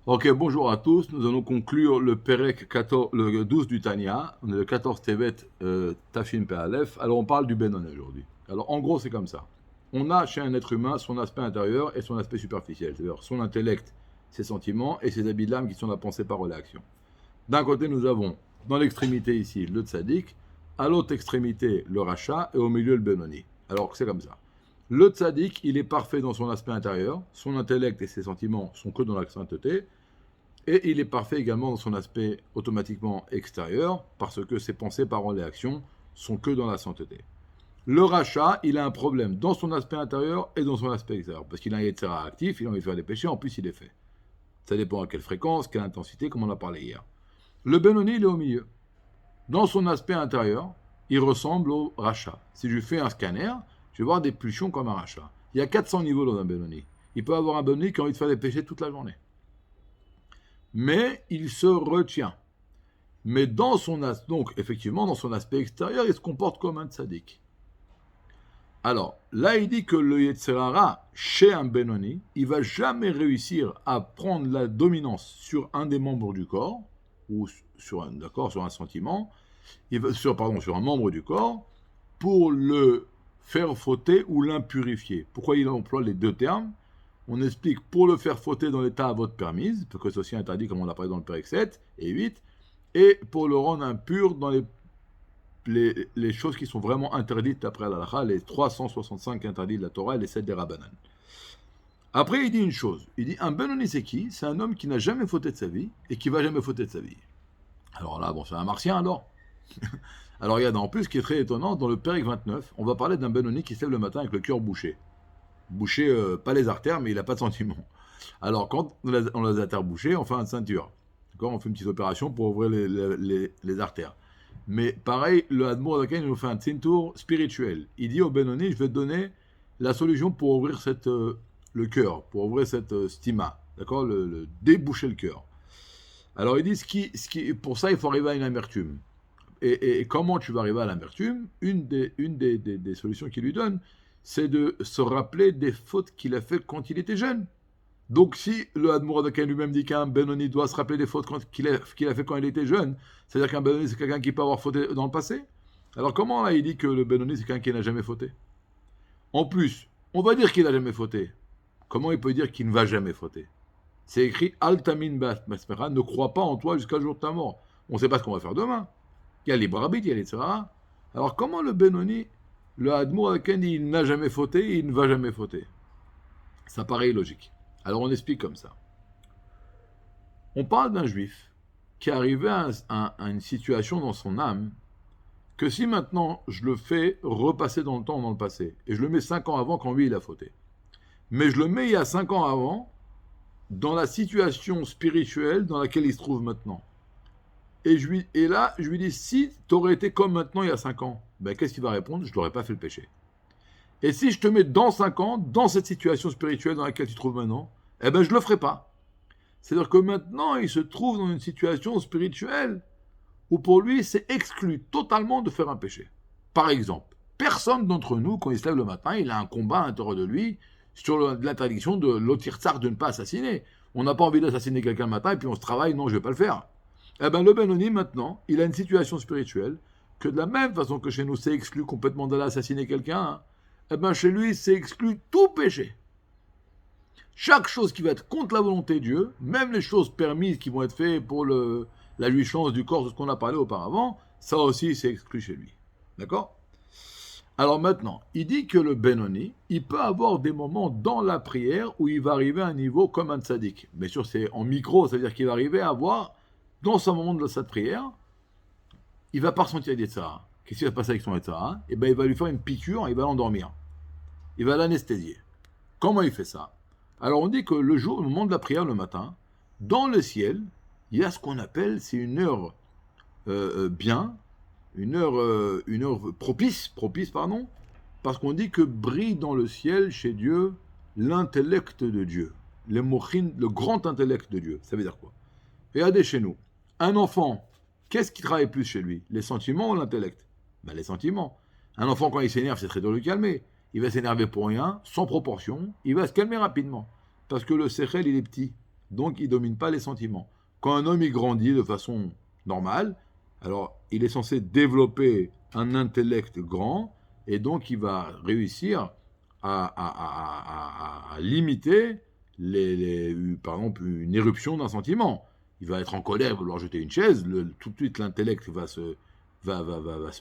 Ok, bonjour à tous. Nous allons conclure le Perek 14, le 12 du Tanya. On est le 14 Tevet Tafin Pe'alef. Alors, on parle du Benoni aujourd'hui. Alors, en gros, c'est comme ça. On a chez un être humain son aspect intérieur et son aspect superficiel, c'est-à-dire son intellect, ses sentiments et ses habits de l'âme qui sont la pensée, parole et action. D'un côté, nous avons dans l'extrémité ici le tzaddik, à l'autre extrémité le rachat et au milieu le Benoni. Alors, c'est comme ça. Le tzaddik, il est parfait dans son aspect intérieur, son intellect et ses sentiments sont que dans la sainteté, et il est parfait également dans son aspect automatiquement extérieur, parce que ses pensées, paroles et actions sont que dans la sainteté. Le rachat, il a un problème dans son aspect intérieur et dans son aspect extérieur, parce qu'il a un Yetzirah actif, il a envie de faire des péchés, en plus il est fait. Ça dépend à quelle fréquence, quelle intensité, comme on a parlé hier. Le Benoni, il est au milieu. Dans son aspect intérieur, il ressemble au rachat. Si je fais un scanner, je vais voir des pulsions comme un rachat. Il y a 400 niveaux dans un Benoni. Il peut avoir un Benoni qui a envie de faire des péchés toute la journée. Mais il se retient. Mais donc effectivement, dans son aspect extérieur, il se comporte comme un tzaddik. Alors, là, il dit que le Yetzirara, chez un Benoni, il va jamais réussir à prendre la dominance sur un des membres du corps, ou sur un sentiment, sur un membre du corps, pour le faire fauter ou l'impurifier. Pourquoi il emploie les deux termes? On explique pour le faire fauter dans l'état à votre permise, parce que c'est aussi interdit comme on l'a parlé dans le Pérec 7 et 8, et pour le rendre impur dans les choses qui sont vraiment interdites après la halakha, les 365 interdits de la Torah et les 7 des Rabbanan. Après, il dit une chose. Il dit, un Benoni c'est qui? C'est un homme qui n'a jamais fauté de sa vie et qui va jamais fauter de sa vie. Alors là, bon, c'est un martien alors. Alors regarde, en plus, ce qui est très étonnant, dans le Pérec 29, on va parler d'un Benoni qui se lève le matin avec le cœur bouché. Bouché, pas les artères, mais il n'a pas de sentiment. Alors, quand on a les artères bouchées, on fait une ceinture. D'accord, on fait une petite opération pour ouvrir les artères. Mais pareil, le Admour Adaken, il nous fait un tzintour spirituel. Il dit au Benoni, je vais te donner la solution pour ouvrir le cœur, pour ouvrir cette stima. D'accord, déboucher le cœur. Alors, il dit, pour ça, il faut arriver à une amertume. Et comment tu vas arriver à l'amertume? Une des solutions qu'il lui donne, c'est de se rappeler des fautes qu'il a faites quand il était jeune. Donc si le Admour Adaken lui-même dit qu'un Benoni doit se rappeler des fautes qu'il a fait quand il était jeune, c'est-à-dire qu'un Benoni c'est quelqu'un qui peut avoir fauté dans le passé. Alors comment là il dit que le Benoni c'est quelqu'un qui n'a jamais fauté? En plus, on va dire qu'il n'a jamais fauté. Comment il peut dire qu'il ne va jamais fauter? C'est écrit Altamin Basmera, ne crois pas en toi jusqu'à le jour de ta mort. On ne sait pas ce qu'on va faire demain. Il y a les Brabit, il y a les Tzara. Alors comment le Benoni, le Admour Adaken dit il n'a jamais fauté et il ne va jamais fauter? Ça paraît illogique. Alors on explique comme ça. On parle d'un juif qui est arrivé à une situation dans son âme que si maintenant je le fais repasser dans le temps, dans le passé, et je le mets 5 ans avant quand lui il a fauté, mais je le mets il y a 5 ans avant dans la situation spirituelle dans laquelle il se trouve maintenant. Et là, je lui dis, si tu aurais été comme maintenant il y a 5 ans, ben qu'est-ce qu'il va répondre? Je n'aurais pas fait le péché. Et si je te mets dans 5 ans, dans cette situation spirituelle dans laquelle tu te trouves maintenant, eh ben je ne le ferai pas. C'est-à-dire que maintenant, il se trouve dans une situation spirituelle où pour lui, c'est exclu totalement de faire un péché. Par exemple, personne d'entre nous, quand il se lève le matin, il a un combat à l'intérieur de lui sur l'interdiction de l'otirtsar de ne pas assassiner. On n'a pas envie d'assassiner quelqu'un le matin et puis on se travaille, non, je ne vais pas le faire. Eh bien, le Benoni, maintenant, il a une situation spirituelle que de la même façon que chez nous, c'est exclu complètement d'aller assassiner quelqu'un, hein, eh bien, chez lui, c'est exclu tout péché. Chaque chose qui va être contre la volonté de Dieu, même les choses permises qui vont être faites pour la jouissance du corps, de ce qu'on a parlé auparavant, ça aussi c'est exclu chez lui. D'accord? Alors maintenant, il dit que le Benoni, il peut avoir des moments dans la prière où il va arriver à un niveau comme un tzaddik. Bien sûr, c'est en micro, c'est-à-dire qu'il va arriver à avoir, dans ce moment de sa prière, il va pas ressentir des tzara. Qu'est-ce qui va se passer avec son tzara? Eh bien, il va lui faire une piqûre, il va l'endormir. Il va l'anesthésier. Comment il fait ça? Alors on dit que le jour, au moment de la prière le matin, dans le ciel, il y a ce qu'on appelle, c'est une heure bien, une heure propice, pardon, parce qu'on dit que brille dans le ciel chez Dieu l'intellect de Dieu, le grand intellect de Dieu. Ça veut dire quoi? Regardez chez nous, un enfant, qu'est-ce qui travaille plus chez lui? Les sentiments ou l'intellect? Ben, les sentiments. Un enfant quand il s'énerve, c'est très dur de le calmer. Il va s'énerver pour rien, sans proportion, il va se calmer rapidement. Parce que le sechel, il est petit. donc il ne domine pas les sentiments. Quand un homme il grandit de façon normale, alors il est censé développer un intellect grand, et donc il va réussir à limiter par exemple une éruption d'un sentiment. Il va être en colère, vouloir jeter une chaise, tout de suite l'intellect va se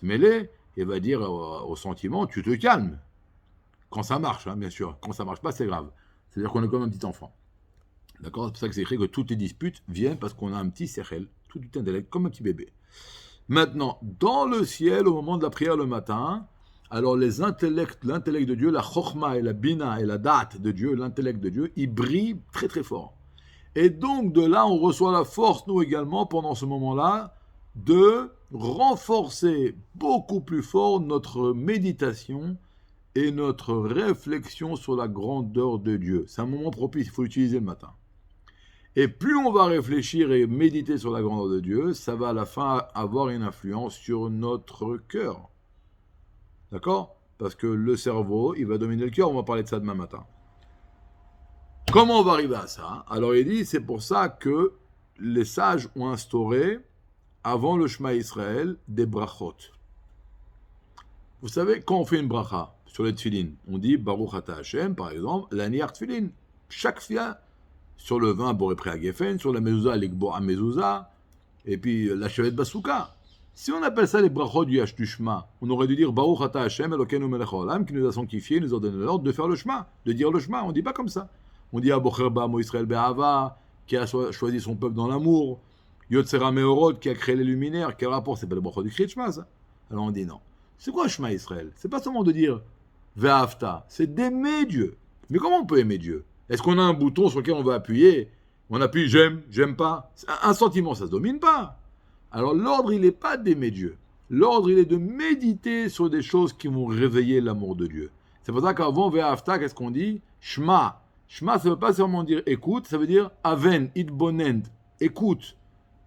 mêler et va dire au sentiment, tu te calmes. Quand ça marche, hein, bien sûr. Quand ça marche pas, c'est grave. C'est-à-dire qu'on est comme un petit enfant. D'accord? C'est pour ça que c'est écrit que toutes les disputes viennent parce qu'on a un petit sechel, tout petit intellect, comme un petit bébé. Maintenant, dans le ciel, au moment de la prière le matin, alors l'intellect de Dieu, la chokhma et la bina et la date de Dieu, l'intellect de Dieu, il brille très très fort. Et donc de là, on reçoit la force, nous également, pendant ce moment-là, de renforcer beaucoup plus fort notre méditation et notre réflexion sur la grandeur de Dieu. C'est un moment propice, il faut l'utiliser le matin. Et plus on va réfléchir et méditer sur la grandeur de Dieu, ça va à la fin avoir une influence sur notre cœur. D'accord? Parce que le cerveau, il va dominer le cœur, on va parler de ça demain matin. Comment on va arriver à ça? Alors il dit, c'est pour ça que les sages ont instauré, avant le Shema Israël, des brachot. Vous savez, quand on fait une bracha sur les tefilin, on dit Baruch Ata Hashem, par exemple, l'aniar tefilin. Chaque fia, sur le vin, Boré Pré Gefen, sur la mezouza, l'Ekbo à mezouza, et puis la chevet Basouka. Si on appelle ça les brachot du Shema, on aurait dû dire Baruch Ata Hashem, Elokeinu melech haolam, qui nous a sanctifié, nous a donné l'ordre de faire le Shema, de dire le Shema. On ne dit pas comme ça. On dit Abocher Ba'amo Israël Be'ava, qui a choisi son peuple dans l'amour. Yotzera Meorod, qui a créé les luminaires. Quel rapport? C'est pas le brachot du Kriyat Shema, ça? Alors on dit non. C'est quoi Shema Israël? C'est pas seulement de dire Ve'afta, c'est d'aimer Dieu. Mais comment on peut aimer Dieu? Est-ce qu'on a un bouton sur lequel on va appuyer? On appuie j'aime, j'aime pas. Un sentiment, ça se domine pas. Alors l'ordre, il n'est pas d'aimer Dieu. L'ordre, il est de méditer sur des choses qui vont réveiller l'amour de Dieu. C'est pour ça qu'avant Ve'afta, qu'est-ce qu'on dit? Shema. Shema, ça ne veut pas seulement dire écoute, ça veut dire aven, itbonent, écoute,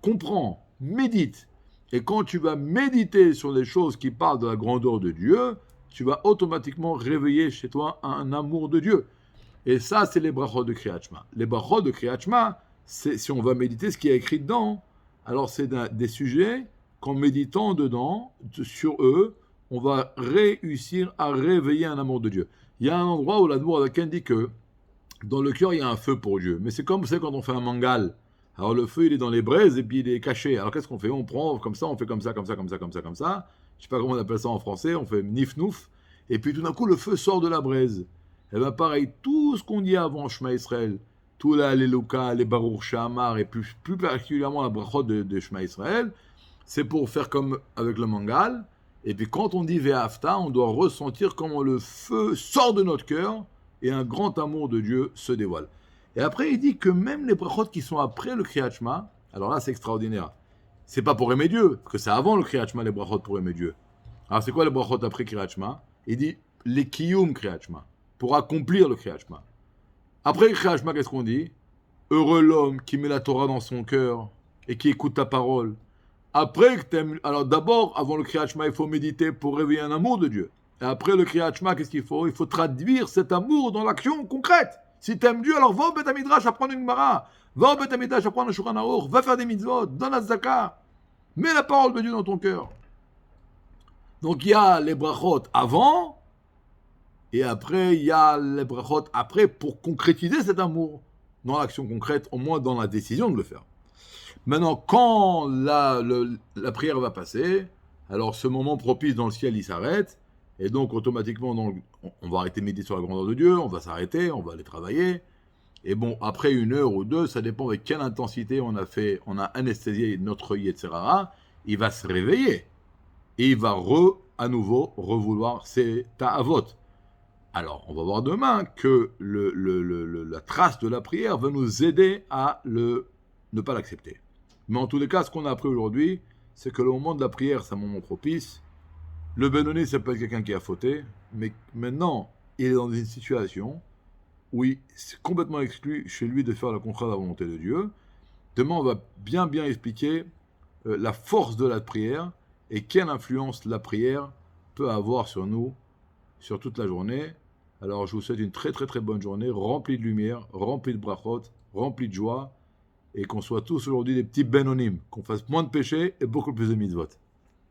comprends, médite. Et quand tu vas méditer sur les choses qui parlent de la grandeur de Dieu, tu vas automatiquement réveiller chez toi un amour de Dieu. Et ça, c'est les brachot de Kriyat Shema. Les brachot de Kriyat Shema, c'est, si on va méditer ce qui est écrit dedans, alors c'est des sujets qu'en méditant dedans, sur eux, on va réussir à réveiller un amour de Dieu. Il y a un endroit où l'Admour Adaken dit que dans le cœur, il y a un feu pour Dieu. Mais c'est comme, vous savez, quand on fait un mangal. Alors le feu, il est dans les braises et puis il est caché. Alors qu'est-ce qu'on fait? On prend comme ça, on fait comme ça, comme ça, comme ça, comme ça, comme ça. Je ne sais pas comment on appelle ça en français. On fait nif-nouf. Et puis tout d'un coup, le feu sort de la braise. Et bien pareil, tout ce qu'on dit avant Shema Israël, tout là, les Luka, les Baruch Shamar, et plus particulièrement la brachot de Shema Israël, c'est pour faire comme avec le mangal. Et puis quand on dit Ve'afta, on doit ressentir comment le feu sort de notre cœur et un grand amour de Dieu se dévoile. Et après, il dit que même les brachot qui sont après le Kriyat Shema, alors là, c'est extraordinaire. C'est pas pour aimer Dieu, parce que c'est avant le Kriyat Shema, les brachot pour aimer Dieu. Alors, c'est quoi les brachot après Kriyat Shema? Il dit les kiyum Kriyat Shema, pour accomplir le Kriyat Shema. Après le Kriyat Shema, qu'est-ce qu'on dit? Heureux l'homme qui met la Torah dans son cœur et qui écoute ta parole. Après que t'aimes, alors d'abord, avant le Kriyat Shema, il faut méditer pour réveiller un amour de Dieu. Et après le Kriyat Shema, qu'est-ce qu'il faut? Il faut traduire cet amour dans l'action concrète. Si t'aimes Dieu, alors va au Beth Midrash apprendre une Gemara. Va au Beth Midrash apprendre le Shulchan Aruch. Va faire des mitzvot. Donne la zaka. Mets la parole de Dieu dans ton cœur. Donc il y a les brachot avant. Et après, il y a les brachot après pour concrétiser cet amour dans l'action concrète, au moins dans la décision de le faire. Maintenant, quand la prière va passer, alors ce moment propice dans le ciel, il s'arrête. Et donc, automatiquement, on va arrêter de méditer sur la grandeur de Dieu, on va s'arrêter, on va aller travailler. Et bon, après 1 heure ou 2, ça dépend avec quelle intensité on a anesthésié notre Yetzirara, il va se réveiller. Et il va à nouveau revouloir ses ta'avot. Alors, on va voir demain que la trace de la prière va nous aider à ne pas l'accepter. Mais en tous les cas, ce qu'on a appris aujourd'hui, c'est que le moment de la prière, c'est un moment propice. Le Benoni s'appelle quelqu'un qui a fauté, mais maintenant, il est dans une situation où c'est complètement exclu chez lui de faire le contraire de la volonté de Dieu. Demain, on va bien expliquer la force de la prière et quelle influence la prière peut avoir sur nous, sur toute la journée. Alors, je vous souhaite une très très très bonne journée, remplie de lumière, remplie de brachot. rempli de joie, et qu'on soit tous aujourd'hui des petits Benonim, qu'on fasse moins de péchés et beaucoup plus de mitzvot.